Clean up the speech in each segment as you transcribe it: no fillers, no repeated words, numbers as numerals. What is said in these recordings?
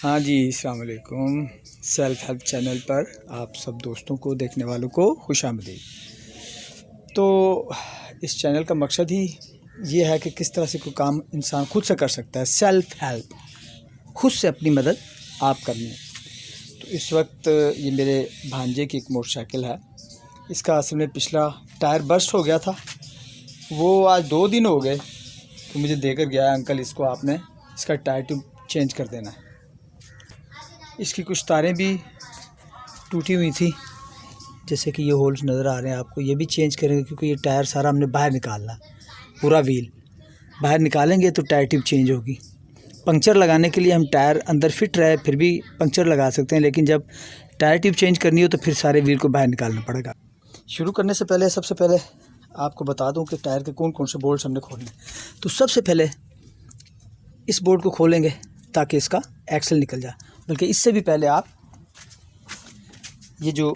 हाँ जी, अस्सलाम वालेकुम। सेल्फ हेल्प चैनल पर आप सब दोस्तों को, देखने वालों को खुशामदीद। तो इस चैनल का मकसद ही ये है कि किस तरह से कोई काम इंसान खुद से कर सकता है। सेल्फ हेल्प, खुद से अपनी मदद आप करनी है। तो इस वक्त ये मेरे भांजे की एक मोटरसाइकिल है। इसका असल में पिछला टायर बर्स्ट हो गया था। वो आज 2 दिन हो गए तो मुझे देकर गया, अंकल इसको आपने इसका टायर ट्यूब चेंज कर देना है। इसकी कुछ तारें भी टूटी हुई थी, जैसे कि ये होल्स नज़र आ रहे हैं आपको। ये भी चेंज करेंगे क्योंकि ये टायर सारा हमने बाहर निकालना, पूरा व्हील बाहर निकालेंगे तो टायर ट्यूब चेंज होगी। पंक्चर लगाने के लिए हम टायर अंदर फिट रहे फिर भी पंक्चर लगा सकते हैं, लेकिन जब टायर ट्यूब चेंज करनी हो तो फिर सारे व्हील को बाहर निकालना पड़ेगा। शुरू करने से पहले सबसे पहले आपको बता दूं कि टायर के कौन कौन से बोल्ट्स हमने खोलने। तो सबसे पहले इस बोल्ट को खोलेंगे ताकि इसका एक्सल निकल जाए, बल्कि इससे भी पहले आप ये जो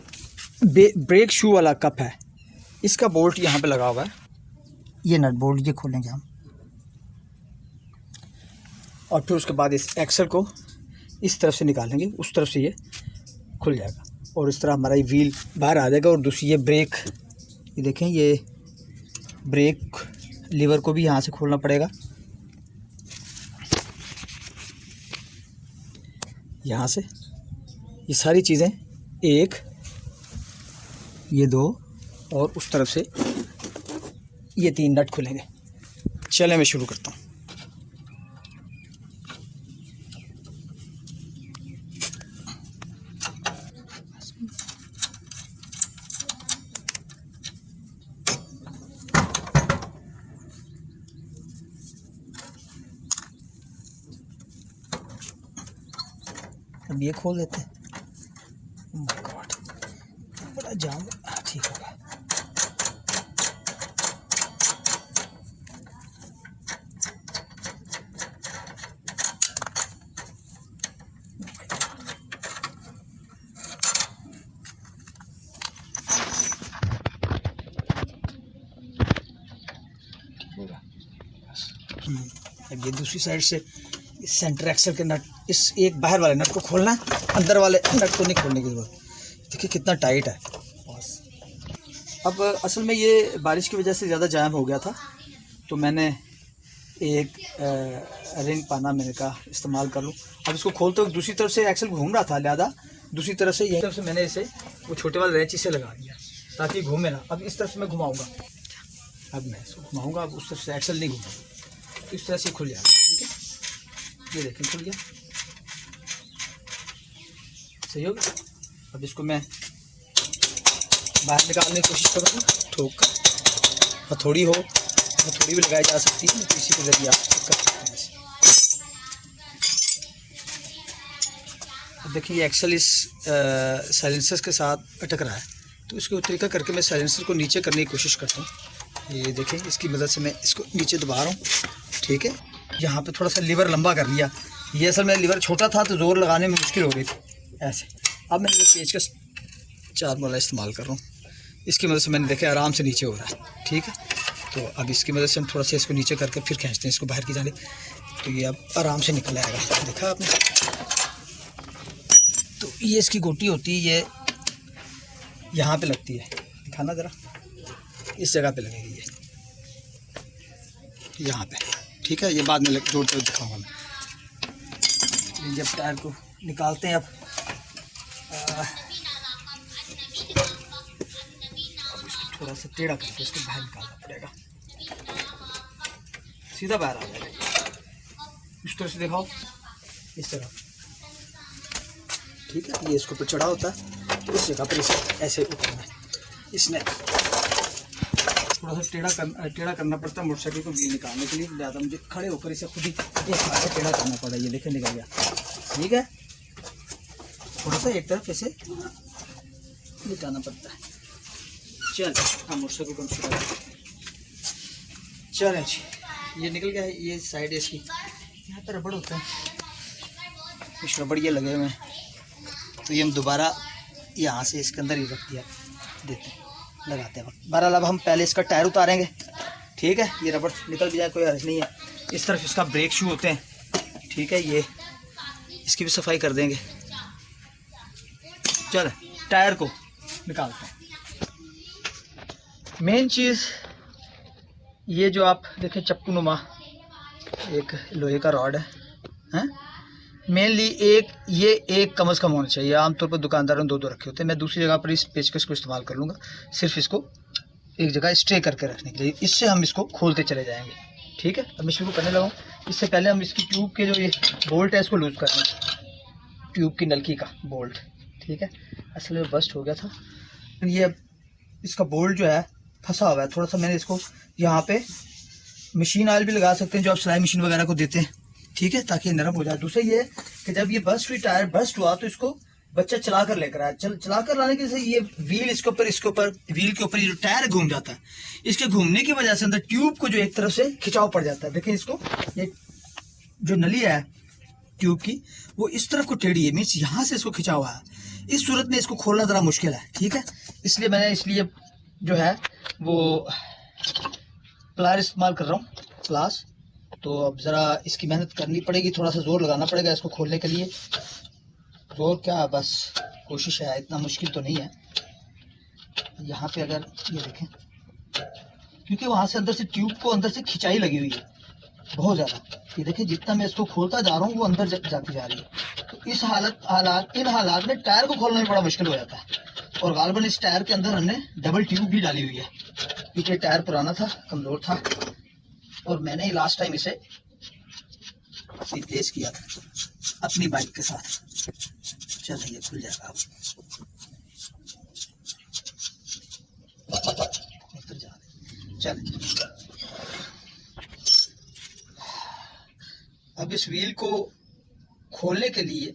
ब्रेक शू वाला कप है इसका बोल्ट यहाँ पे लगा हुआ है, ये नट बोल्ट ये खोलेंगे हम, और फिर उसके बाद इस एक्सल को इस तरफ से निकालेंगे, उस तरफ से ये खुल जाएगा और इस तरह हमारा ये व्हील बाहर आ जाएगा। और दूसरी ये ब्रेक, ये देखें, ये ब्रेक लीवर को भी यहाँ से खोलना पड़ेगा, यहाँ से। ये सारी चीज़ें, एक, ये 2 और उस तरफ से ये 3 नट खुलेंगे। चले मैं शुरू करता हूँ। अब ये खोल देते हैं। Oh God, बड़ा जाम। ठीक होगा। अब ये दूसरी साइड से इस सेंटर एक्सल के नट, इस एक बाहर वाले नट को खोलना है, अंदर वाले नट को नहीं खोलने की जरूरत। देखिए कितना टाइट है बस। अब असल में ये बारिश की वजह से ज़्यादा जाम हो गया था, तो मैंने एक रिंग पाना मैंने कहा इस्तेमाल कर लूँ। अब इसको खोलते वक्त दूसरी तरफ से एक्सल घूम रहा था, लिहाजा दूसरी तरफ से यही तरफ से मैंने इसे वो छोटे वाले रेंच से लगा दिया ताकि घूमे ना। अब इस तरफ से मैं घुमाऊँगा, अब मैं इसको घुमाऊँगा, अब उस तरफ से एक्सल नहीं घूमा, तो इस तरह से खुल जाएगा। ठीक है, ये देखें खुल गया, सही हो गया। अब इसको मैं बाहर निकालने की कोशिश करूँगा, ठोक हथौड़ी हो, हथौड़ी भी लगाई जा सकती है, तो इसी के जरिए आप कर सकते हैं ऐसे। अब देखिए ये एक्सल इस साइलेंसर के साथ अटक रहा है, तो इसको तरीका करके मैं साइलेंसर को नीचे करने की कोशिश करता हूँ। ये देखें, इसकी मदद से मैं इसको नीचे दबा रहा हूँ। ठीक है, यहाँ पे थोड़ा सा लीवर लंबा कर लिया। ये असल में लीवर छोटा था तो ज़ोर लगाने में मुश्किल हो रही थी ऐसे। अब मैं ये पेचकस 4 वाला इस्तेमाल कर रहा हूँ, इसकी मदद से मैंने देखा आराम से नीचे हो रहा है। ठीक है, तो अब इसकी मदद से हम थोड़ा सा इसको नीचे करके फिर खींचते हैं इसको बाहर की जाने, तो ये अब आराम से निकल आएगा। देखा आपने, तो ये इसकी गोटी होती है, ये यहाँ पे लगती है, दिखाना ज़रा, इस जगह पे लगेगी ये यहाँ पे। ठीक है, ये बाद में जोड़ते हुए दिखाऊंगा मैं। जब टायर को निकालते हैं, अब इसको थोड़ा सा टेढ़ा करके इसको बाहर निकालना पड़ेगा, सीधा बाहर आ जाएगा। इस तरह से दिखाओ, इस तरह। ठीक है, ये इसको ऊपर चढ़ा होता है, तो इस जगह पर इसे ऐसे उठाना है। इसने थोड़ा सा टेढ़ा करना पड़ता है मोटरसाइकिल को व्हील निकालने के लिए, लिहाजा मुझे खड़े होकर इसे खुद ही एक हाथ से टेढ़ा करना पड़ा। ये देखें निकल गया। ठीक है, थोड़ा सा एक तरफ ऐसे निकालना पड़ता है। चल हम मोटरसाइकिल को चलें जी, ये निकल गया है। ये साइड है इसकी, यहाँ पर रबड़ होता है, कुछ रबड़ ये लगे हुए हैं, तो ये हम दोबारा यहाँ से इसके अंदर ही रख दिया देते हैं लगाते वक्त। बहरहाल अब हम पहले इसका टायर उतारेंगे। ठीक है, ये रबड़ निकल भी जाए कोई हर्ज नहीं है। इस तरफ इसका ब्रेक शू होते हैं। ठीक है, ये इसकी भी सफाई कर देंगे। चल टायर को निकालते हैं। मेन चीज़ ये जो आप देखें चप्पू नुमा एक लोहे का रॉड है, मेनली एक कम से कम होना चाहिए। आमतौर पर दुकानदारों ने 2 रखे होते हैं। मैं दूसरी जगह पर इस पेचकस को इस्तेमाल कर लूँगा, सिर्फ इसको एक जगह स्ट्रे करके रखने के लिए। इससे हम इसको खोलते चले जाएंगे, ठीक है। अब मैं शुरू करने लगा। इससे पहले हम इसकी ट्यूब के जो ये बोल्ट है इसको लूज़ कर लें, ट्यूब की नलकी का बोल्ट, ठीक है। असल में बस्ट हो गया था ये, इसका बोल्ट जो है फंसा हुआ है थोड़ा सा। मैंने इसको यहाँ पे मशीन ऑयल भी लगा सकते हैं जो आप सिलाई मशीन वगैरह को देते हैं, ठीक है, ताकि नरम हो जाए। दूसरा ये कि जब ये बस्ट हुई, टायर बस्ट हुआ, तो इसको बच्चा चला कर लेकर आया। चला कर लाने के से ये व्हील इसके ऊपर व्हील के ऊपर ये जो टायर घूम जाता है, इसके घूमने की वजह से अंदर ट्यूब को जो एक तरफ से खिंचाव पड़ जाता है। देखिए इसको, ये जो नली है ट्यूब की वो इस तरफ को टेढ़ी है, मीन्स यहाँ से इसको खिंचा हुआ है। इस सूरत में इसको खोलना ज़रा मुश्किल है, ठीक है। इसलिए मैंने जो है वो प्लायर इस्तेमाल कर रहा हूँ, प्लास। तो अब ज़रा इसकी मेहनत करनी पड़ेगी, थोड़ा सा ज़ोर लगाना पड़ेगा इसको खोलने के लिए। ज़ोर क्या, बस कोशिश है, इतना मुश्किल तो नहीं है। यहाँ पे अगर ये देखें, क्योंकि वहाँ से अंदर से ट्यूब को अंदर से खिंचाई लगी हुई है बहुत ज़्यादा। ये देखिए जितना मैं इसको खोलता जा रहा हूँ वो अंदर जाती जा रही है। तो इन हालात में टायर को खोलना भी बड़ा मुश्किल हो जाता है। और गालबन इस टायर के अंदर हमने डबल ट्यूब भी डाली हुई है, क्योंकि टायर पुराना था, कमज़ोर था, और मैंने लास्ट टाइम इसे रिप्लेस किया था अपनी बाइक के साथ। चल ये खुल जाएगा चल। अब इस व्हील को खोलने के लिए,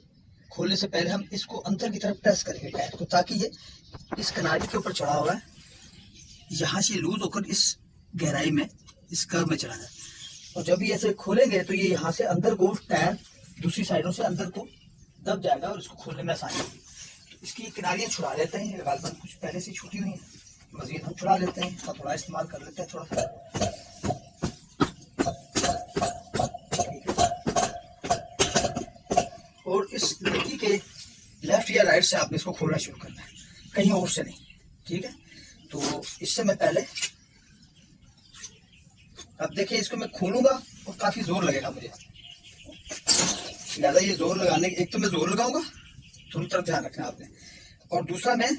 खोलने से पहले हम इसको अंदर की तरफ प्रेस करेंगे टायर को, ताकि ये इस किनारे के ऊपर चढ़ा हुआ है, यहाँ से लूज होकर इस गहराई में, इस कर्व में चला जाए। और जब ये ऐसे खोलेंगे तो ये यहाँ से अंदर को टायर दूसरी साइडों से अंदर को दब जाएगा और इसको खोलने में आसानी होगी। तो इसकी किनारियाँ छुड़ा लेते हैं, गालबन कुछ पहले से छूटी हुई है, मजीद हम छुड़ा लेते हैं, इसका थोड़ा इस्तेमाल कर लेते हैं थोड़ा। और इस लड़की के लेफ्ट या राइट से आपने इसको खोलना शुरू करना है, कहीं और से नहीं, ठीक है। तो इससे मैं पहले, अब देखिए इसको मैं खोलूंगा और काफी जोर लगेगा मुझे, ज्यादा ये जोर लगाने, एक तो मैं जोर लगाऊंगा, दोनों तरफ ध्यान रखना आपने, और दूसरा मैं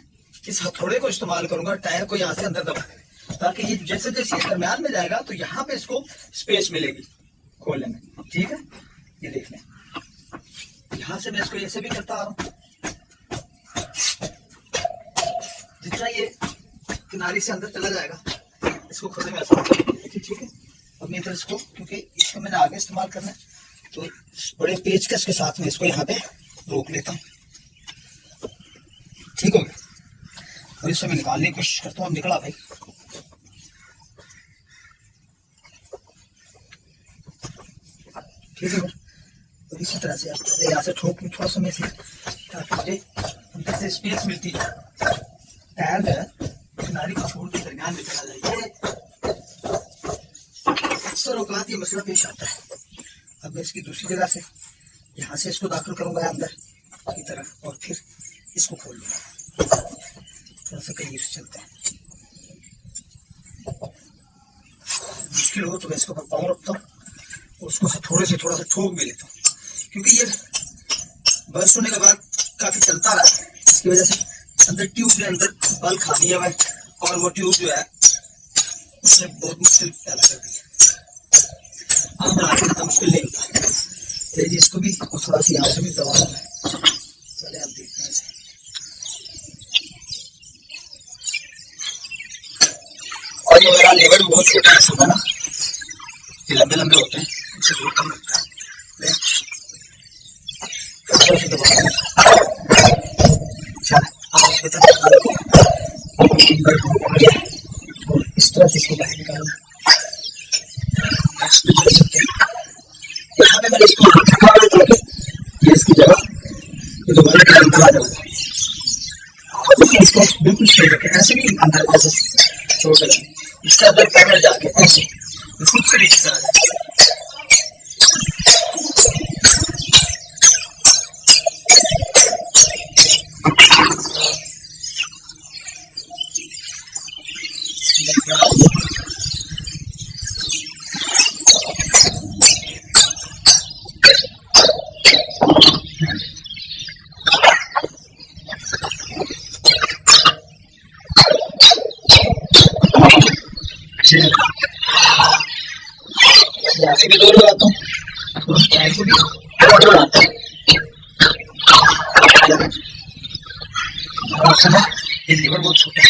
इस हथौड़े को इस्तेमाल करूंगा टायर को यहाँ से अंदर दबाने, ताकि ये जैसे जैसे दरम्यान में जाएगा तो यहाँ पे इसको स्पेस मिलेगी खोलने में, ठीक है। ये देख लें, यहाँ से मैं इसको ऐसे भी करता आ रहा हूँ, जितना ये किनारे से अंदर चला जाएगा इसको खोलने में आसान होगा, ठीक है। अब मैं इधर इसको, क्योंकि इसको मैंने आगे इस्तेमाल करना है, तो बड़े पेचकस के साथ में इसको यहाँ पे रोक लेता हूँ, ठीक हो गया। और इससे मैं निकालने की कोशिश करता हूँ, निकला भाई, ठीक है। और इसी तरह से आप यहाँ से ठोक में थोड़ा सा में से, ताकि मुझे अंदर से स्पेस मिलती है, टायर जो है किनारे को छोड़ के दरमियान में चला जाए। अक्सर औकात ये मसला पेश आता है। अब मैं इसकी दूसरी जगह से यहाँ से इसको दाखिल करूंगा अंदर की तरफ, और फिर इसको खोल लूंगा, थोड़ा सा कहीं से चलते हैं। मुश्किल हो तो मैं इसके ऊपर पाँव रखता हूँ और उसको थोड़े से थोड़ा सा ठोक भी लेता हूँ, क्योंकि ये बर्स्ट होने के बाद काफी चलता रहा है, इसकी वजह से अंदर ट्यूब के अंदर बल खा लिया हुआ है, और वो ट्यूब जो है उसने बहुत मुश्किल पैदा कर दी है। आम बनाने इतना मुश्किल नहीं होता। तेजी इसको भी थोड़ा सी यहाँ से भी दबा दूंगा। चले अब देखते हैं इसे। और ये मेरा लेवर भी बहुत छोटा है सब ना, ये लंबे लंबे होते हैं, इनसे बहुत कम लगता है। इस तरह से इसको बाहर निकालना। यहाँ पे मैंने इसको ये इसकी जगह ये दोबारा के अंदर आ जाऊंगा, इसको बिल्कुल छोड़ के ऐसे भी अंदर ऐसे छोड़ के इसके अंदर पैर जाके ऐसे खुद से नीचे चला जाए। यहाँ से भी दो लगाता हूँ, यहाँ से भी लगाता हूँ। ये लीवर बहुत छोटा है।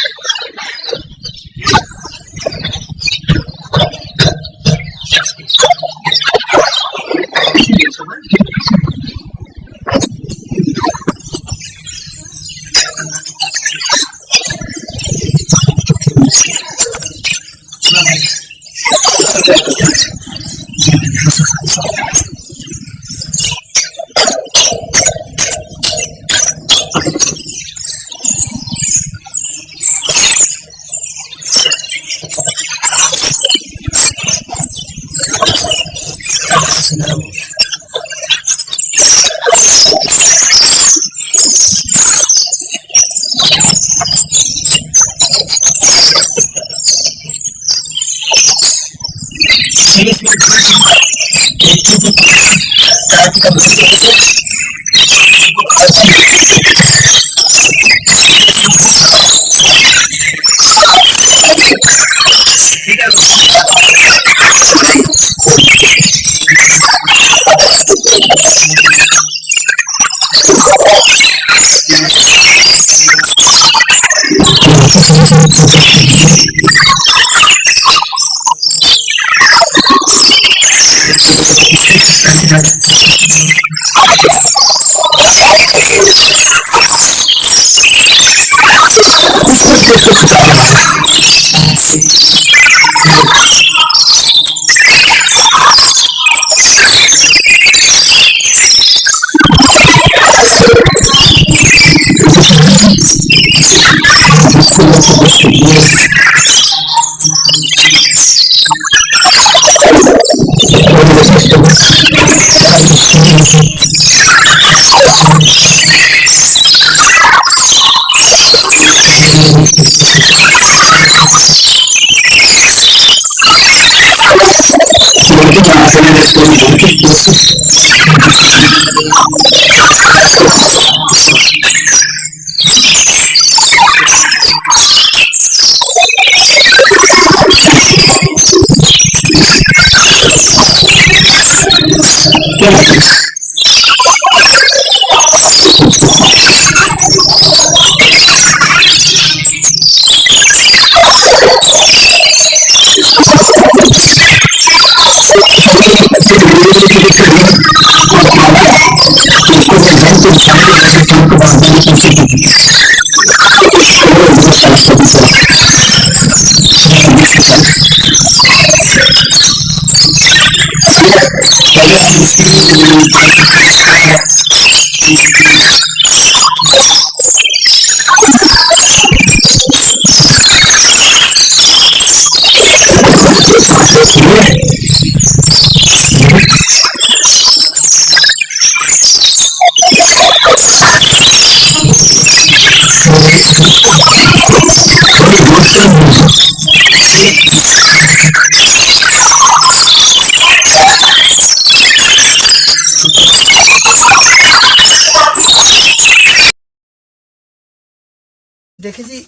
देखिए जी,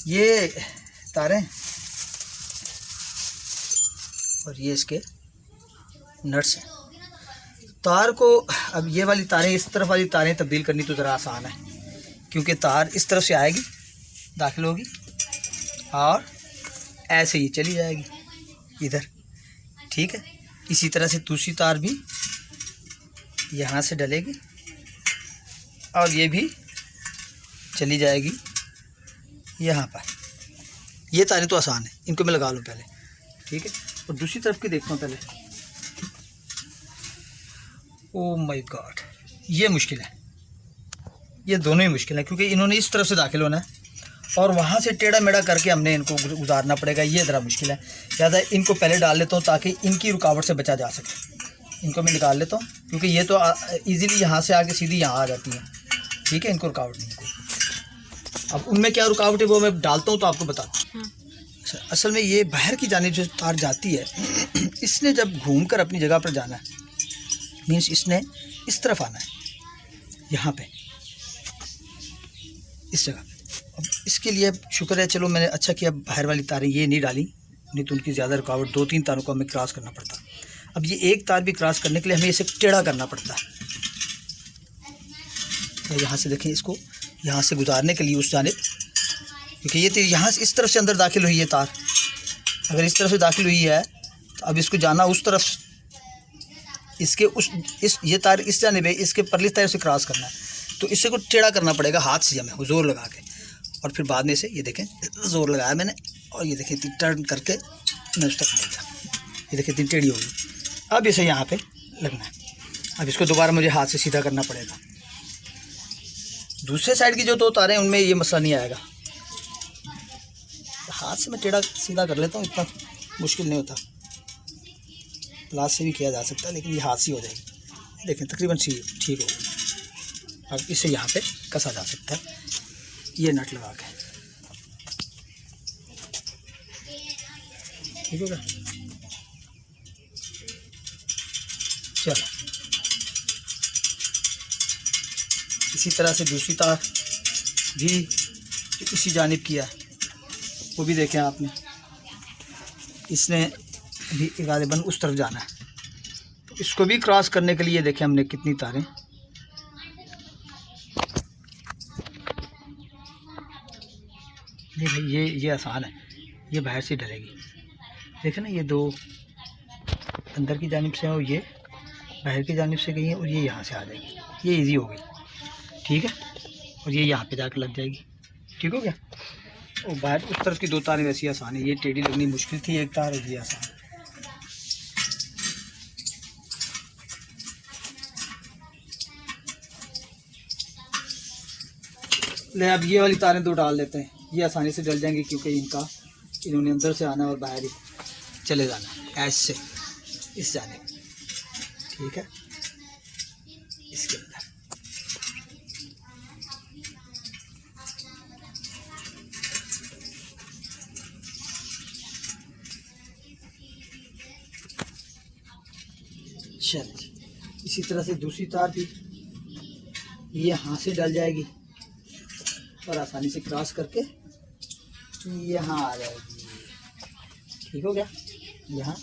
ये तारें और ये इसके नट्स हैं। तार को अब ये वाली तारें, इस तरफ वाली तारें तब्दील करनी तो ज़रा आसान है, क्योंकि तार इस तरफ से आएगी, दाखिल होगी और ऐसे ही चली जाएगी इधर, ठीक है। इसी तरह से दूसरी तार भी यहाँ से डलेगी और ये भी चली जाएगी यहाँ पर। ये तारें तो आसान है, इनको मैं लगा लूँ पहले, ठीक है। और दूसरी तरफ की देखता हूँ पहले। ओ माय गॉड, ये मुश्किल है, ये दोनों ही मुश्किल है, क्योंकि इन्होंने इस तरफ से दाखिल होना है और वहाँ से टेढ़ा मेढ़ा करके हमने इनको गुजारना पड़ेगा। ये ज़रा मुश्किल है, ज़्यादा इनको पहले डाल लेता हूँ ताकि इनकी रुकावट से बचा जा सके। इनको मैं निकाल लेता हूँ, क्योंकि ये तो ईज़िली यहाँ से आके सीधी यहाँ आ जाती हैं, ठीक है। इनको रुकावट नहीं कोई। अब उनमें क्या रुकावट है वो मैं डालता हूँ तो आपको बताता हूँ। असल में ये बाहर की जानिब जो तार जाती है, इसने जब घूमकर अपनी जगह पर जाना है, मीन्स इसने इस तरफ आना है, यहाँ पे इस जगह पे। अब इसके लिए शुक्र है, चलो मैंने अच्छा किया बाहर वाली तारें ये नहीं डाली, नहीं तो उनकी ज़्यादा रुकावट, 2-3 तारों को हमें क्रॉस करना पड़ता। अब ये एक तार भी क्रॉस करने के लिए हमें इसे टेढ़ा करना पड़ता है। यहाँ से देखें, इसको यहाँ से गुजारने के लिए उस जानिब, क्योंकि ये तो यहाँ से इस तरफ से अंदर दाखिल हुई है तार, अगर इस तरफ से दाखिल हुई है तो अब इसको जाना उस तरफ, इसके ये तार इस जानिब है, इसके परली तार से क्रॉस करना है, तो इससे को टेढ़ा करना पड़ेगा हाथ से हमें ज़ोर लगा के, और फिर बाद में से ये देखें ज़ोर लगाया मैंने, और ये देखें इतनी टर्न करके मैं उस तक ले गया, ये देखें इतनी टेढ़ी होगी। अब इसे यहाँ पे लगना है। अब इसको दोबारा मुझे हाथ से सीधा करना पड़ेगा। दूसरे साइड की जो 2 तारें हैं उनमें ये मसला नहीं आएगा, हाथ से मैं टेढ़ा सीधा कर लेता हूँ, इतना मुश्किल नहीं होता। प्लास से भी किया जा सकता है, लेकिन ये हाथ से हो जाएगी। देखें तकरीबन ठीक हो गई। अब इसे यहाँ पे कसा जा सकता है, ये नट लगा के, ठीक होगा। चलो इसी तरह से दूसरी तार भी इसी जानिब किया, वो भी देखें आपने, इसने भी गालिबन उस तरफ जाना है, तो इसको भी क्रॉस करने के लिए देखें हमने कितनी तारें, ये आसान है, ये बाहर से डलेगी। देखें ना, ये 2 अंदर की जानिब से हैं और ये बाहर की जानिब से गई है, और ये यहाँ से आ जाएगी, ये इजी हो गई, ठीक है। और ये यहाँ पे जाकर लग जाएगी, ठीक हो गया। और बाहर उस तरफ की 2 तारें वैसी आसान है, ये टेढ़ी लगनी मुश्किल थी एक तार, और ये आसान। ले अब ये वाली तारें 2 डाल लेते हैं, ये आसानी से डल जाएंगी, क्योंकि इन्होंने अंदर से आना और बाहर ही चले जाना ऐसे इस जाने, ठीक है। इसके अंदर चलिए, इसी तरह से दूसरी तार भी ये यहाँ से डल जाएगी और आसानी से क्रॉस करके यहाँ आ जाएगी, ठीक हो गया। यहाँ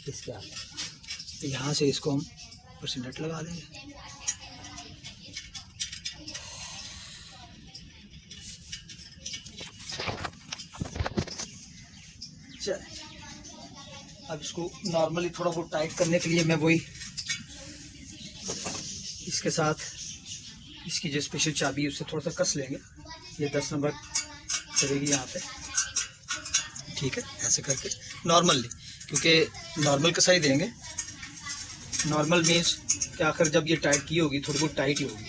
इसके आगे तो यहाँ से इसको हम ऊपर से नट लगा देंगे। चल अब इसको नॉर्मली थोड़ा बहुत टाइट करने के लिए मैं वही इसके साथ इसकी जो स्पेशल चाबी है उससे थोड़ा सा कस लेंगे। ये 10 नंबर चलेगी यहाँ पे, ठीक है। ऐसे करके नॉर्मली, क्योंकि नॉर्मल कसाई देंगे। नॉर्मल मीन्स कि आखिर जब ये टाइट की होगी थोड़ी बहुत टाइट ही होगी।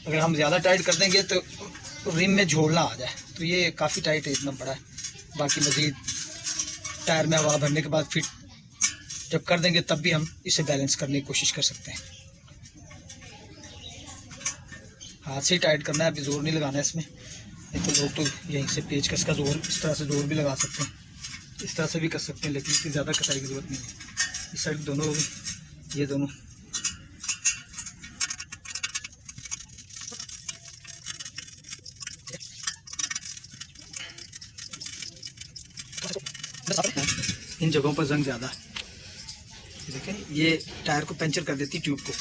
अगर हम ज़्यादा टाइट कर देंगे तो रिम में झोलना आ जाए, तो ये काफ़ी टाइट है, इतना बड़ा है। बाकी मज़ीद टायर में हवा भरने के बाद फिट जब कर देंगे तब भी हम इसे बैलेंस करने की कोशिश कर सकते हैं। हाथ से ही टाइट करना है, अभी ज़ोर नहीं लगाना है इसमें। नहीं तो लोग तो यहीं से पेचकस का ज़ोर, इस तरह से ज़ोर भी लगा सकते हैं, इस तरह से भी कर सकते हैं, लेकिन इतनी ज़्यादा कसाई की ज़रूरत नहीं है। इस साइड दोनों हो गई, ये दोनों। इन जगहों पर जंग ज़्यादा है, देखें ये टायर को पंचर कर देती है, ट्यूब को।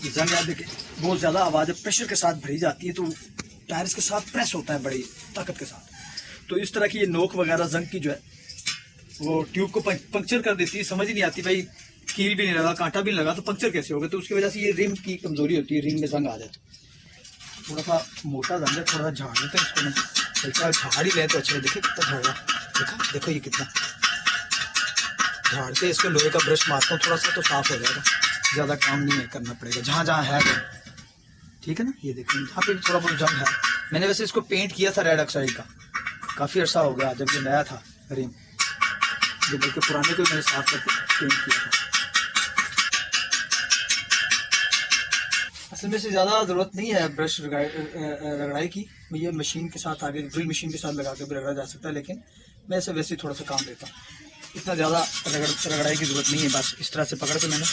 ये जंग याद देखें बहुत ज़्यादा आवाज़ प्रेशर के साथ भरी जाती है, तो टायर के साथ प्रेस होता है बड़ी ताकत के साथ। तो इस तरह की ये नोक वगैरह जंग की जो है वो ट्यूब को पंक्चर कर देती है। समझ ही नहीं आती भाई, कील भी नहीं लगा, कांटा भी नहीं लगा, तो पंक्चर कैसे होगा। तो उसकी वजह से ये रिम की कमज़ोरी होती है, रिम में जंग आ जाती है। थोड़ा सा मोटा जंग है, थोड़ा सा झाड़ लेते हैं इसको। मैं झाड़ ही ले तो अच्छा है। देखिए कितना झाड़ा, देखो देखो ये कितना झाड़ के इसको लोहे का ब्रश मारता हूँ थोड़ा सा, तो साफ़ हो जाएगा। ज़्यादा काम नहीं है करना पड़ेगा, जहाँ जहाँ है तो, ठीक है ना। ये देखिए यहाँ पे भी थोड़ा बहुत जंग है। मैंने वैसे इसको पेंट किया था रेड ऑक्साइड का, काफ़ी अर्सा हो गया जब ये नया था रिम, जो बल्कि पुराने को मैंने साफ करके पेंट किया था। असल में से ज़्यादा ज़रूरत नहीं है ब्रश रगड़ाई की। ये मशीन के साथ आगे ड्रिल मशीन के साथ लगा के भी रगड़ा जा सकता है, लेकिन मैं इसे वैसे थोड़ा सा काम देता हूँ। इतना ज़्यादा रगड़ाई की ज़रूरत नहीं है। बस इस तरह से पकड़ के मैंने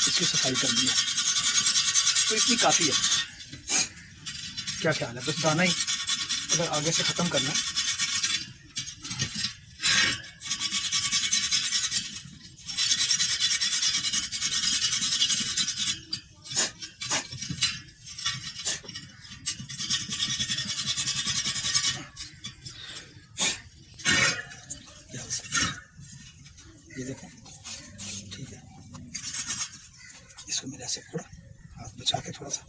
इसकी सफाई कर दी है, तो इतनी काफ़ी है। क्या ख्याल है, बस दाना ही अगर आगे से ख़त्म करना ये देखें, ठीक है। इसको मेरे ऐसे थोड़ा हाथ बचा के थोड़ा सा,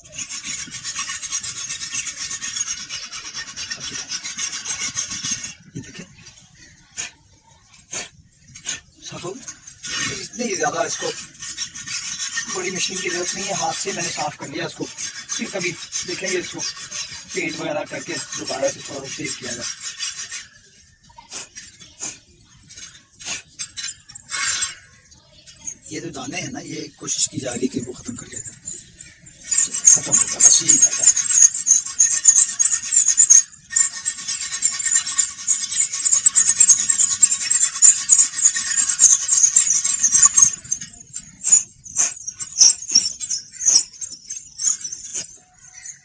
ये देखें साफ हो गया। इतनी ज़्यादा इसको बड़ी मशीन की जरूरत नहीं है, हाथ से मैंने साफ कर लिया इसको। फिर कभी देखेंगे इसको पेंट वगैरह करके दोबारा से थोड़ा सेव किया जाए। ये जो दाने हैं ना, ये कोशिश की जा रही है कि वो ख़त्म कर लिया जाए, ख़त्म होता बस यही रहता है।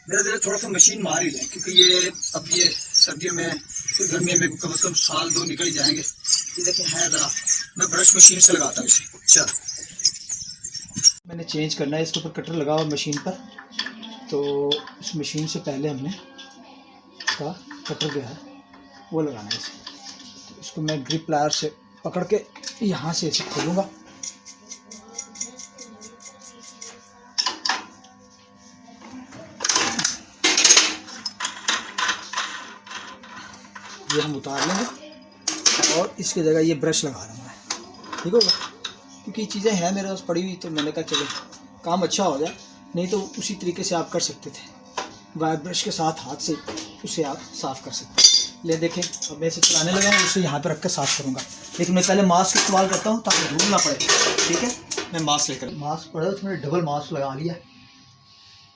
मेरा दिल थोड़ा सा मशीन मार ही लें, क्योंकि ये अब ये सर्दियों में फिर गर्मियों में कम से कम साल 2 निकल ही जाएंगे। ये देखें है ज़रा, मैं ब्रश मशीन से लगाता हूँ इसे। चल मैंने चेंज करना है, इसके ऊपर कटर लगा हुआ मशीन पर, तो इस मशीन से पहले हमने इसका कटर जो है वो लगाना है इसे। तो इसको मैं ग्रिप प्लायर से पकड़ के यहाँ से इसे खोलूँगा। ये हम उतार लेंगे और इसकी जगह ये ब्रश लगा दूँगा, ठीक होगा। क्योंकि ये चीज़ें हैं मेरे पास पड़ी हुई, तो मैंने कहा चलो काम अच्छा हो जाए। नहीं तो उसी तरीके से आप कर सकते थे, वायर ब्रश के साथ हाथ से उसे आप साफ़ कर सकते। ले देखें, अब मैं इसे चलाने लगा हूँ, उसे यहाँ पर रख कर साफ़ करूँगा। लेकिन मैं पहले मास्क इस्तेमाल करता हूँ ताकि धूल ना पड़े, ठीक है। मैं मास्क लेकर, मास्क पड़ा तो मैंने डबल मास्क लगा लिया,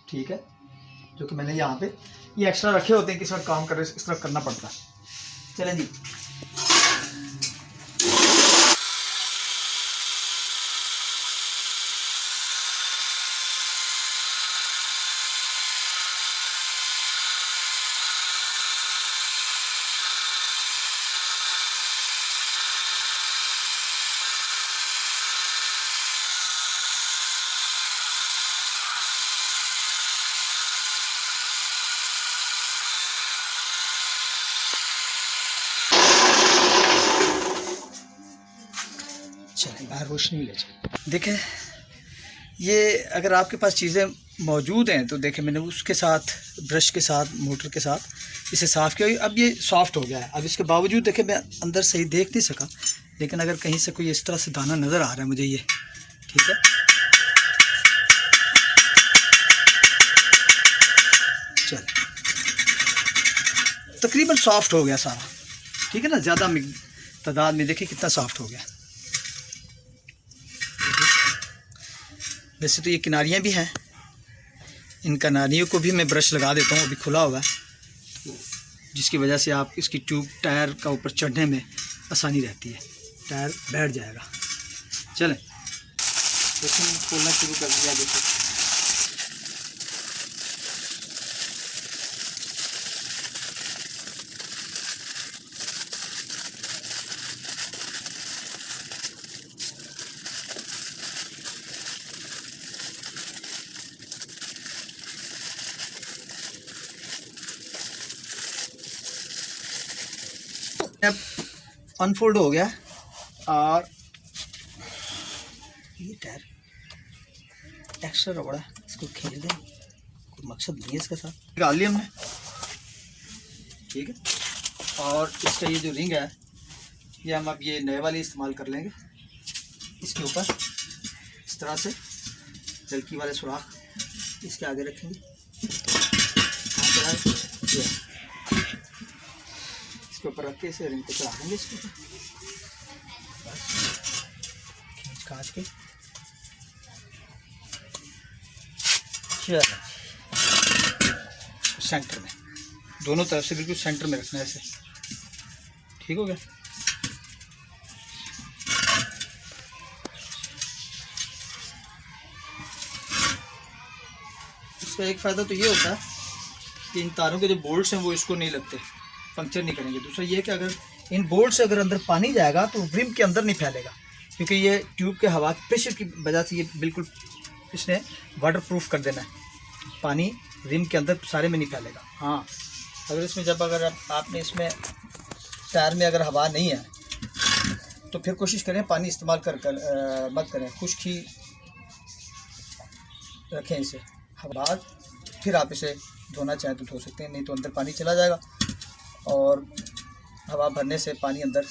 ठीक है। जो कि मैंने यहाँ पे ये एक्स्ट्रा रखे होते हैं कि इस वक्त काम कर रहे इस तरह करना पड़ता है। चलें जी, चलें बाहर रोशनी ले जाए। देखें, ये अगर आपके पास चीज़ें मौजूद हैं तो देखें, मैंने उसके साथ ब्रश के साथ मोटर के साथ इसे साफ़ किया। अब ये सॉफ्ट हो गया है। अब इसके बावजूद देखें, मैं अंदर सही देख नहीं सका, लेकिन अगर कहीं से कोई इस तरह से दाना नज़र आ रहा है मुझे, ये ठीक है। चल तकरीबन सॉफ्ट हो गया सारा, ठीक है ना। ज़्यादा तादाद में देखिए कितना सॉफ्ट हो गया। वैसे तो ये किनारियाँ भी हैं, इन किनारियों को भी मैं ब्रश लगा देता हूँ, अभी खुला हुआ है, जिसकी वजह से आप इसकी ट्यूब टायर का ऊपर चढ़ने में आसानी रहती है, टायर बैठ जाएगा। चलें देखिए, खोलना शुरू कर दिया। देखिए अब अनफोल्ड हो गया और ये टायर एक्स्ट्रा रबड़ा है, इसको खींच दें, कोई मकसद नहीं है इसके साथ। निकाल लिया हमने, ठीक है। और इसका ये जो रिंग है, ये हम अब ये नए वाली इस्तेमाल कर लेंगे। इसके ऊपर इस तरह से नलकी वाले सुराख इसके आगे रखेंगे, इसके ऊपर रख के इसे रिंग को चढ़ा देंगे इसके ऊपर, खींच काट के। सेंटर में, दोनों तरफ से बिल्कुल सेंटर में रखना है इसे, ठीक हो गया। इसका एक फ़ायदा तो ये होता है कि इन तारों के जो बोल्ट्स हैं वो इसको नहीं लगते, पंक्चर नहीं करेंगे। दूसरा ये कि अगर इन बोल्ट से अगर अंदर पानी जाएगा तो रिम के अंदर नहीं फैलेगा, क्योंकि ये ट्यूब के हवा के प्रेशर की वजह से ये बिल्कुल इसने वाटर प्रूफ कर देना है, पानी रिम के अंदर सारे में नहीं फैलेगा। हाँ, अगर इसमें जब अगर आपने इसमें टायर में अगर हवा नहीं है तो फिर कोशिश करें पानी इस्तेमाल मत करें, खुश्क ही रखें इसे। बाद फिर आप इसे धोना चाहें तो धो सकते हैं, नहीं तो अंदर पानी चला जाएगा और हवा भरने से पानी अंदर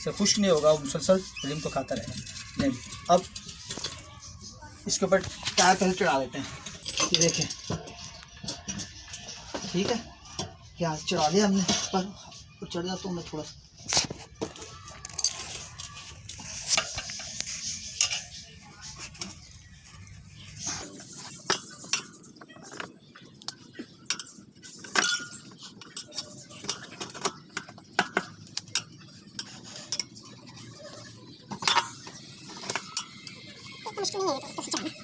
से खुश्क नहीं होगा, वो मुसलसल रिम को खाता रहेगा। नहीं, अब इसके ऊपर टायर पहले चढ़ा देते हैं। ये देखें, ठीक है, यहाँ चढ़ा दिया हमने, पर चढ़ जाता हूँ मैं थोड़ा सा। मुश्किल नहीं है तो चढ़ना।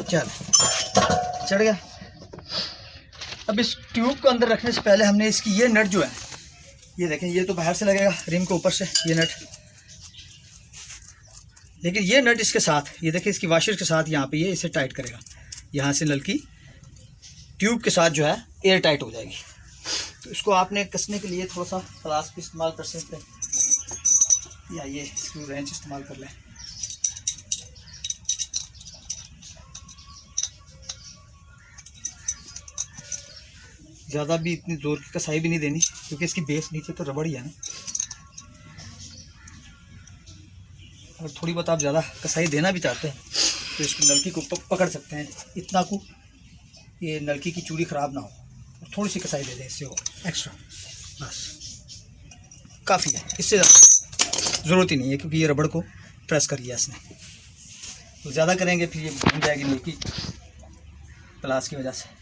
चल चढ़ गया। अब इस ट्यूब को अंदर रखने से पहले हमने इसकी ये नट जो है, ये देखें, ये तो बाहर से लगेगा रिम के ऊपर से ये नट, लेकिन ये नट इसके साथ, ये देखें, इसकी वाशर के साथ यहाँ पे ये इसे टाइट करेगा। यहाँ से नलकी ट्यूब के साथ जो है एयर टाइट हो जाएगी। तो इसको आपने कसने के लिए थोड़ा सा फ्लास्क भी इस्तेमाल कर सकते हैं, या ये स्क्रू रेंच इस्तेमाल कर लें। ज़्यादा भी इतनी ज़ोर की कसाई भी नहीं देनी, क्योंकि इसकी बेस नीचे तो रबड़ ही है ना। अगर थोड़ी बहुत आप ज़्यादा कसाई देना भी चाहते हैं तो इसकी नलकी को पकड़ सकते हैं, इतना को ये नलकी की चूड़ी ख़राब ना हो, और थोड़ी सी कसाई दे दें इससे हो एक्स्ट्रा, बस काफ़ी है, इससे ज़रूरत ही नहीं है, क्योंकि ये रबड़ को प्रेस कर लिया इसने। तो ज़्यादा करेंगे फिर ये घूम जाएगी नलकी प्लास की वजह से।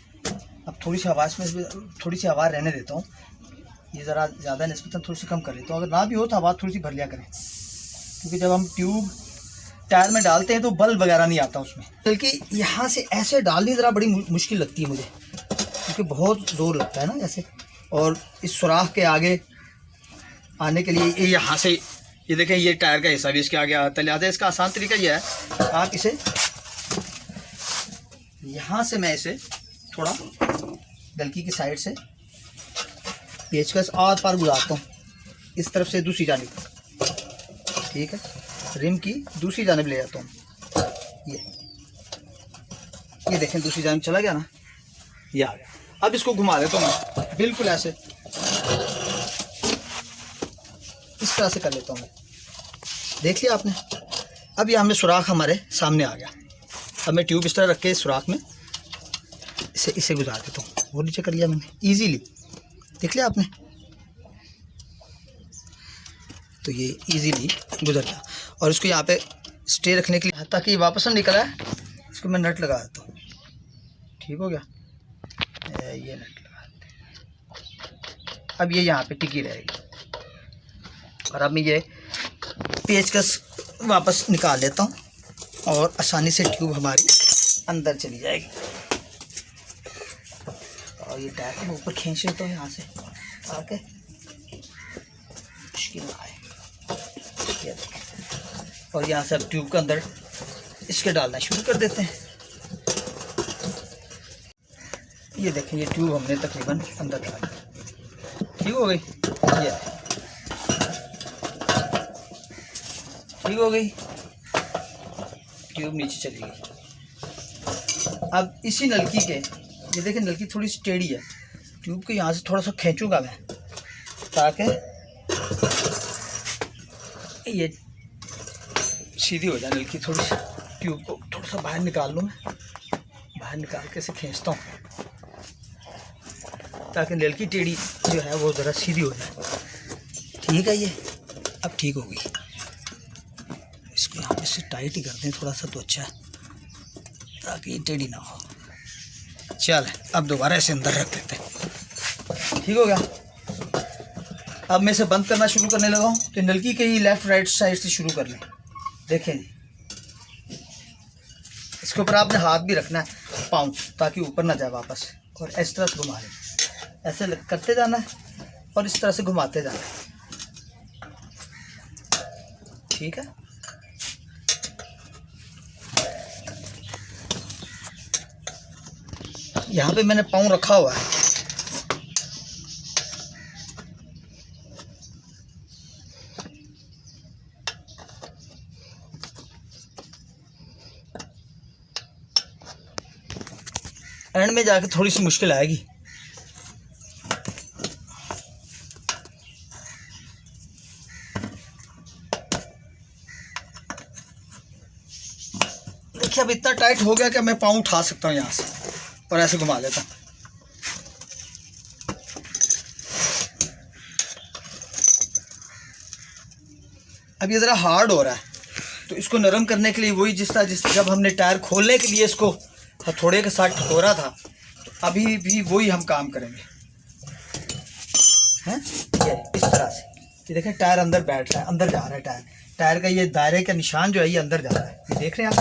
अब थोड़ी सी आवाज़ में थोड़ी सी आवाज़ रहने देता हूँ, ये ज़रा ज़्यादा निस्बतन थोड़ी सी कम कर लेता हूँ। अगर ना भी हो तो आवाज़ थोड़ी सी भर लिया करें, क्योंकि जब हम ट्यूब टायर में डालते हैं तो बल्ब वगैरह नहीं आता उसमें। बल्कि यहाँ से ऐसे डालनी ज़रा बड़ी मुश्किल लगती है मुझे, क्योंकि बहुत ज़ोर लगता है ना ऐसे। और इस सुराख के आगे आने के लिए ये यहाँ से, ये देखें, ये टायर का हिस्सा भी इसके आगे आता है। लिहाजा इसका आसान तरीका ये है, आप इसे यहाँ से, मैं इसे थोड़ा नलकी की साइड से पेचकस आर पार गुजारता हूँ, इस तरफ से दूसरी जानिब, ठीक है, रिम की दूसरी जानिब ले जाता हूँ। ये देखें, दूसरी जानिब चला गया ना, ये आ गया। अब इसको घुमा देता हूँ मैं, बिल्कुल ऐसे इस तरह से कर लेता हूँ मैं। देख लिया आपने। अब ये हमें सुराख हमारे सामने आ गया। अब मैं ट्यूब इस तरह रख के इस सुराख में इसे गुजार देता हूँ। वो नीचे कर लिया मैंने इजीली, देख लिया आपने। तो ये इजीली गुजर गया। और इसको यहाँ पे स्टे रखने के लिए, ताकि वापस ना निकला है, इसको मैं नट लगा देता हूँ। ठीक हो गया, ये नट लगा देते हैं। अब ये यहाँ पे टिकी रहेगी। और अब मैं ये पेचकस वापस निकाल लेता हूँ और आसानी से ट्यूब हमारी अंदर चली जाएगी। और ये टायर को ऊपर खींच लेता हूँ यहाँ से आके, मुश्किल ना आए। और यहाँ से अब ट्यूब के अंदर इसके डालना शुरू कर देते हैं। ये देखें, ये ट्यूब हमने तकरीबन अंदर डाल दी। ठीक हो गई, ये ठीक हो गई, ट्यूब नीचे चली गई। अब इसी नलकी के, ये देखें, नलकी थोड़ी सी टेढ़ी है, ट्यूब के यहाँ से थोड़ा सा खींचूंगा मैं, ताकि ये सीधी हो जाए नलकी। थोड़ी सी ट्यूब को थोड़ा सा बाहर निकाल लूँ मैं, बाहर निकाल के इसे खींचता हूँ, ताकि नलकी टेढ़ी जो है वो ज़रा सीधी हो जाए। ठीक है, ये अब ठीक हो गई। इसको यहाँ पे से टाइट ही कर दें थोड़ा सा, तो अच्छा है, ताकि ये टेढ़ी ना हो। चल, अब दोबारा इसे अंदर रख देते हैं। ठीक हो गया। अब मैं इसे बंद करना शुरू करने लगा हूँ, तो नलकी के ही लेफ़्ट राइट साइड से शुरू कर लें। देखें जी, इसके ऊपर आपने हाथ भी रखना है पाँव, ताकि ऊपर ना जाए वापस, और इस तरह से घुमा लें। ऐसे करते जाना है और इस तरह से घुमाते जाना है। ठीक है, यहाँ पे मैंने पाँव रखा हुआ है। एंड में जाके थोड़ी सी मुश्किल आएगी। देखिए अब इतना टाइट हो गया कि मैं पाँव उठा सकता हूँ यहाँ से और ऐसे घुमा लेता हूँ। अब ये ज़रा हार्ड हो रहा है, तो इसको नरम करने के लिए वही जिस तरह जब हमने टायर खोलने के लिए इसको हथौड़े के साथ ठकोरा था, तो अभी भी वही हम काम करेंगे। हैं ये इस तरह से, ये देखें टायर अंदर बैठ रहा है, अंदर जा रहा है। टायर का ये दायरे का निशान जो है ये अंदर जा रहा है, ये देख रहे हैं आप,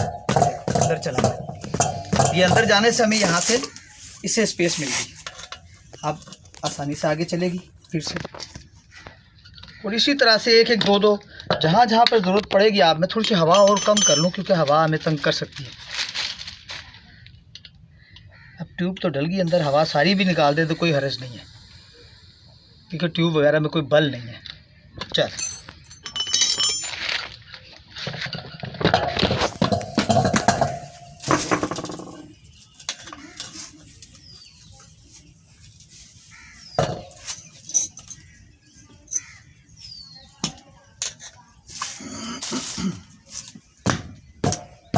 अंदर चला रहा है। ये अंदर जाने से हमें यहाँ से इसे स्पेस मिल गई, अब आसानी से आगे चलेगी फिर से। और इसी तरह से एक एक दो जहाँ जहाँ पर ज़रूरत पड़ेगी आप, मैं थोड़ी सी हवा और कम कर लूँ क्योंकि हवा हमें तंग कर सकती है। अब ट्यूब तो डल गई अंदर, हवा सारी भी निकाल दे तो कोई हर्ज नहीं है, क्योंकि ट्यूब वगैरह में कोई बल नहीं है। चल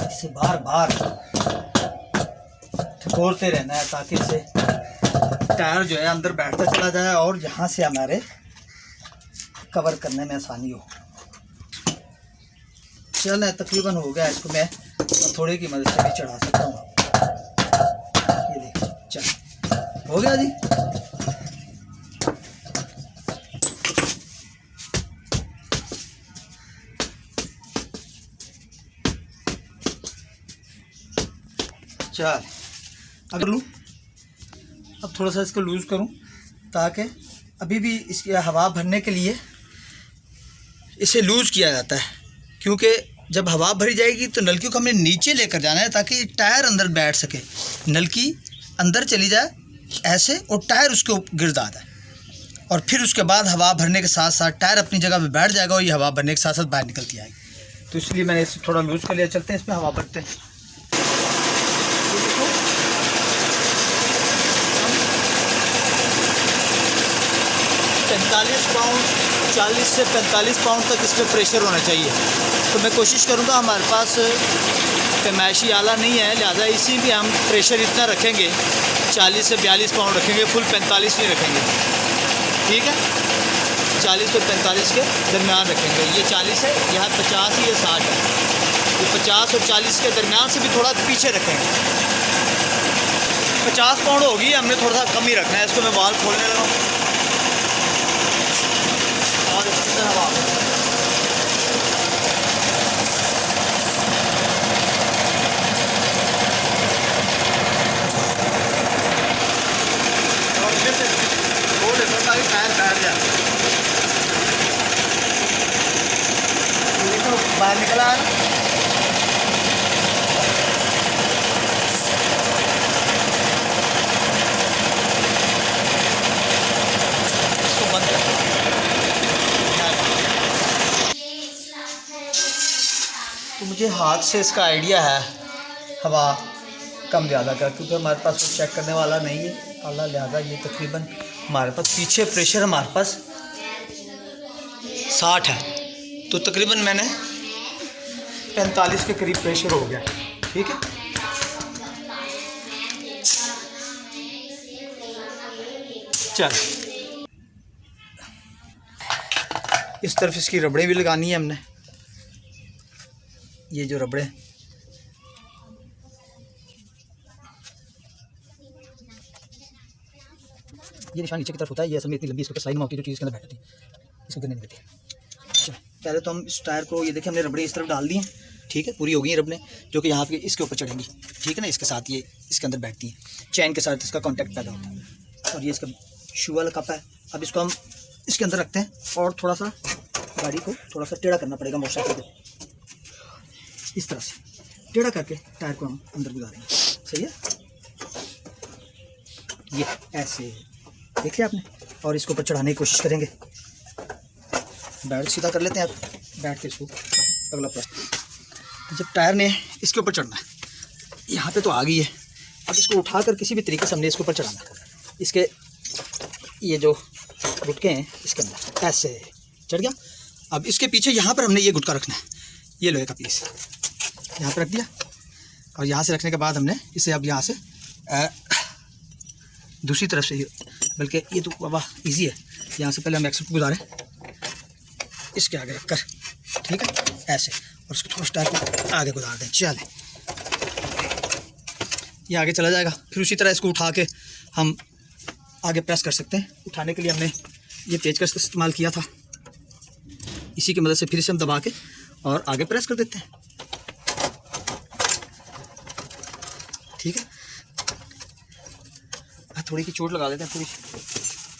इसे बार बार ठकोरते रहना है ताकि इसे टायर जो है अंदर बैठता चला जाए और यहाँ से हमारे कवर करने में आसानी हो। चल तकरीबन हो गया, इसको मैं थोड़े की मदद से भी चढ़ा सकता हूँ। ये देखिए, चल हो गया जी। चल अगर लूँ, अब थोड़ा सा इसको लूज़ करूँ ताकि अभी भी इसकी हवा भरने के लिए इसे लूज़ किया जाता है, क्योंकि जब हवा भरी जाएगी तो नलकी को हमें नीचे लेकर जाना है ताकि टायर अंदर बैठ सके। नलकी अंदर चली जाए ऐसे और टायर उसके ऊपर गिर जाता है, और फिर उसके बाद हवा भरने के साथ साथ टायर अपनी जगह पे बैठ जाएगा और ये हवा भरने के साथ साथ बाहर निकलती आएगी। तो इसलिए मैंने इसे थोड़ा लूज़ कर लिया। चलते हैं इसमें हवा भरते हैं। 45 पाउंड 40 से 45 पाउंड तक इस पर प्रेशर होना चाहिए। तो मैं कोशिश करूँगा, हमारे पास पैमाइशी आला नहीं है, लिहाजा इसी भी हम प्रेशर इतना रखेंगे, 40 से 42 पाउंड रखेंगे, फुल 45 नहीं रखेंगे। ठीक है, 40 और 45 के दरमियान रखेंगे। ये 40 है, यहाँ 50 है, ये 60 है। ये 50 और 40 के दरमियान से भी थोड़ा पीछे रखेंगे। 50 पाउंड होगी, हमने थोड़ा सा कम ही रखना है। इसको मैं बाल खोलने लगा हूँ और इसके अंदर हवा और फिर से बोल देता हूँ ताकि टायर बैठ जाए। तो बाहर निकला है ना, इसको बंद कर। तो मुझे हाथ से इसका आइडिया है हवा कम ज़्यादा का, क्योंकि हमारे पास वो चेक करने वाला नहीं है आला, लिहाजा ये तकरीबन हमारे पास पीछे प्रेशर हमारे पास 60 है, तो तकरीबन मैंने 45 के करीब प्रेशर हो गया। ठीक है, चल इस तरफ इसकी रबड़ें भी लगानी है हमने। ये जो रबड़े ये निशान नीचे की तरफ होता है, ये असल में इतनी लंबी इसके ऊपर स्लाइड होती है जो चीज़ के अंदर बैठती है, इसको गिरने नहीं देती। चलो पहले तो हम इस टायर को, ये देखिए हमने रबड़े इस तरफ डाल दी हैं, ठीक है, पूरी हो गई है रबड़े, जो कि यहाँ पे इसके ऊपर चढ़ेंगी, ठीक है ना, इसके साथ ये इसके अंदर बैठती हैं, चैन के साथ इसका कॉन्टैक्ट पैदा होता है। और ये इसका शू वाला कप है। अब इसको हम इसके अंदर रखते हैं और थोड़ा सा गाड़ी को थोड़ा सा टेढ़ा करना पड़ेगा मोटरसाइकिल को, इस तरह से टेढ़ा करके टायर को हम अंदर गुजारेंगे। सही है, ये ऐसे देख लिया आपने। और इसको ऊपर चढ़ाने की कोशिश करेंगे। बैठ सीधा कर लेते हैं, आप बैठ के इसको अगला प्रेस। जब टायर ने इसके ऊपर चढ़ना है, यहाँ पे तो आ गई है, अब इसको उठाकर किसी भी तरीके से हमने इसके ऊपर चढ़ाना है। इसके ये जो गुटके हैं इसके अंदर ऐसे चढ़ गया। अब इसके पीछे यहाँ पर हमने ये गुटका रखना है, ये लोहे का पीस यहाँ पर रख दिया, और यहाँ से रखने के बाद हमने इसे अब यहाँ से दूसरी तरफ से, बल्कि ये तो बाबा इजी है, यहाँ से पहले हम एक्सेल को गुजारें इसके आगे रखकर, ठीक है, ऐसे, और इसको थोड़ा टायर को आगे गुजार दें। चले, ये आगे चला जाएगा। फिर उसी तरह इसको उठा के हम आगे प्रेस कर सकते हैं। उठाने के लिए हमने ये पेचकस का इस्तेमाल किया था, इसी की मदद से फिर इसे हम दबा के और आगे प्रेस कर देते हैं, ठीक है। थोड़ी सी चोट लगा देते हैं,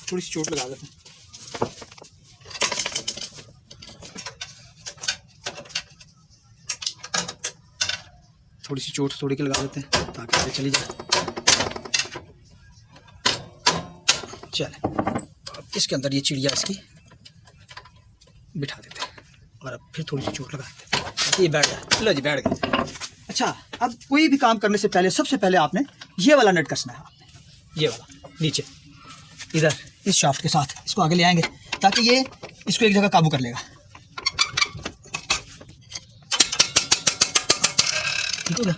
थोड़ी सी चोट लगा देते हैं। थोड़ी सी चोट थोड़ी की लगा देते हैं ताकि आगे चली जाए। चले, अब इसके अंदर ये चिड़िया इसकी बिठा देते हैं और अब फिर थोड़ी सी चोट लगा देते हैं। ये बैठ गया, लो जी बैठ गया। अच्छा, अब कोई भी काम करने से पहले सबसे पहले आपने ये वाला नट कसना है, आपने ये वाला नीचे इधर इस शाफ्ट के साथ इसको आगे ले आएंगे ताकि ये इसको एक जगह काबू कर लेगा, ठीक हो गया।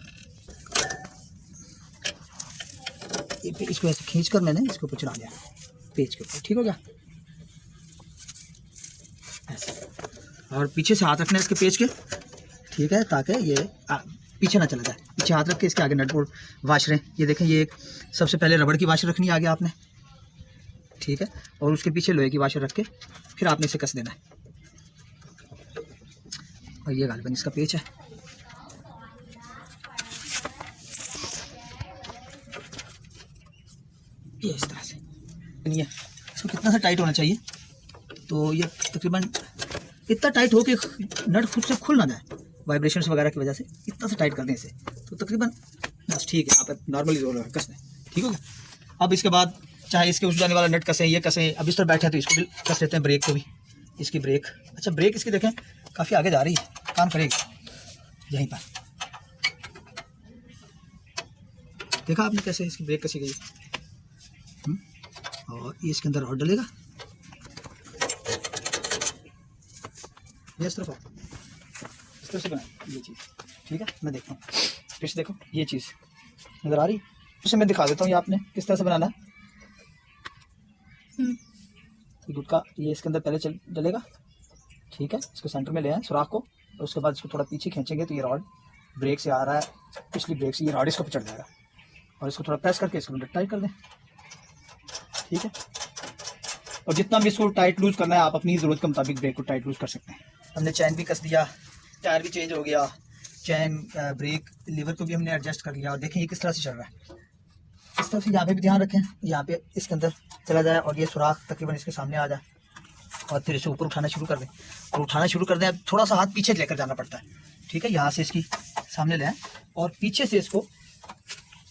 इसको ऐसे खींच कर मैंने इसके ऊपर चढ़ा लिया पेज के ऊपर, ठीक हो गया ऐसे। और पीछे से हाथ रखना है इसके पेज के, ठीक है, ताकि ये पीछे ना चला जाए। पीछे हाथ रख के इसके आगे नट बोल्ट वाशरें, ये देखें, ये एक सबसे पहले रबड़ की वाशर रखनी है आगे आपने, ठीक है, और उसके पीछे लोहे की वाशर रख के फिर आपने इसे कस देना है। और ये गालिबन इसका पेच है, ये इस तरह से नहीं है। इसको कितना सा टाइट होना चाहिए, तो ये तकरीबन इतना टाइट हो कि नट खुद से खुल ना जाए वाइब्रेशंस वगैरह की वजह से, इतना सा टाइट कर दें इसे, तो तकरीबन बस ठीक है। यहाँ पर नॉर्मली जोर लगा कस दें, ठीक हो गया। अब इसके बाद चाहे इसके उस जाने वाला नट कसें, ये कसें, अब इस तरह बैठे हैं तो इसको भी कस लेते हैं, ब्रेक को भी, इसकी ब्रेक। अच्छा, ब्रेक इसकी देखें काफ़ी आगे जा रही है, काम करेगी यहीं पर, देखा आपने कैसे इसकी ब्रेक कसी गई। और ये इसके अंदर और डलेगा, ये इस तरफ इस तरह से बना ये चीज़, ठीक है। मैं देखता हूँ, फिर से देखो ये चीज़ नज़र आ रही, फिर से मैं दिखा देता हूँ ये आपने किस तरह से बनाना है। ये गुटका ये इसके अंदर पहले चल डलेगा, ठीक है, इसको सेंटर में ले आए सुराख को, और उसके बाद इसको थोड़ा पीछे खींचेंगे तो ये रॉड ब्रेक से आ रहा है, पिछली ब्रेक से ये रॉड इसको चढ़ जाएगा, और इसको थोड़ा प्रेस करके इसको टाइट कर दें, ठीक है। और जितना भी इसको टाइट लूज करना है आप अपनी ज़रूरत के मुताबिक ब्रेक को टाइट लूज कर सकते हैं। हमने चैन भी कस दिया, टायर भी चेंज हो गया, चैन ब्रेक लीवर को भी हमने एडजस्ट कर लिया। और देखें ये किस तरह से चल रहा है, इस तरफ से यहाँ पे भी ध्यान रखें, यहाँ पे इसके अंदर चला जाए और ये सुराख तकरीबन इसके सामने आ जाए, और फिर इसे ऊपर उठाना शुरू कर दें। और उठाना शुरू कर दें, अब थोड़ा सा हाथ पीछे लेकर जाना पड़ता है, ठीक है, यहाँ से इसकी सामने ले आए और पीछे से इसको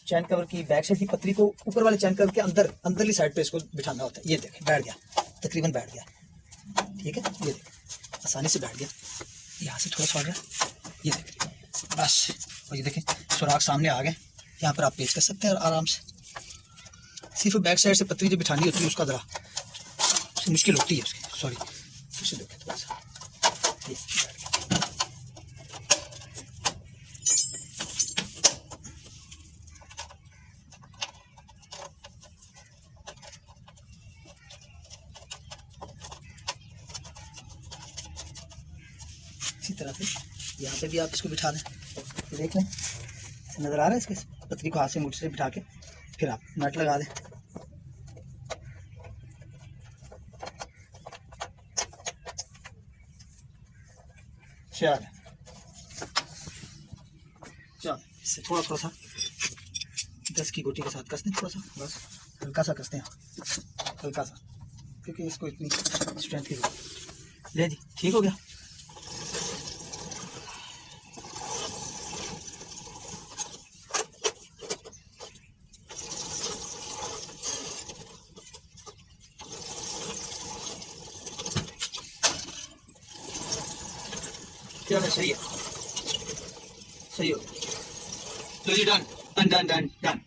चैन कवर की बैक साइड की पतरी को ऊपर वाले चैन कवर के अंदरली साइड पे इसको बिठाना होता है। ये देखें बैठ गया, तकरीबन बैठ गया, ठीक है, ये देखें आसानी से बैठ गया। यहाँ से थोड़ा सा गया, ये देखें बस, और ये देखें सुराख सामने आ गए। यहाँ पर आप पेच कर सकते हैं और आराम से, सिर्फ बैक साइड से पतरी जो बिठानी होती है उसका ज़रा मुश्किल होती है उसकी, सॉरी, उसे देखें थोड़ा सा, ये बैठ गया। इसी तरह से यहाँ पे भी आप इसको बिठा दें, तो देख लें नज़र आ रहा है, इसके पतरी को हाथ से मुझसे बिठा के फिर आप नट लगा दें, चल चल, इससे थोड़ा थोड़ा सा 10 की गोटी के साथ कसते हैं, थोड़ा सा बस हल्का सा कसते हैं, हल्का सा, क्योंकि इसको इतनी स्ट्रेंथ की जरूरत। ले जी, ठीक हो गया। चलो सही है, सही हो। तो ये done done done done done.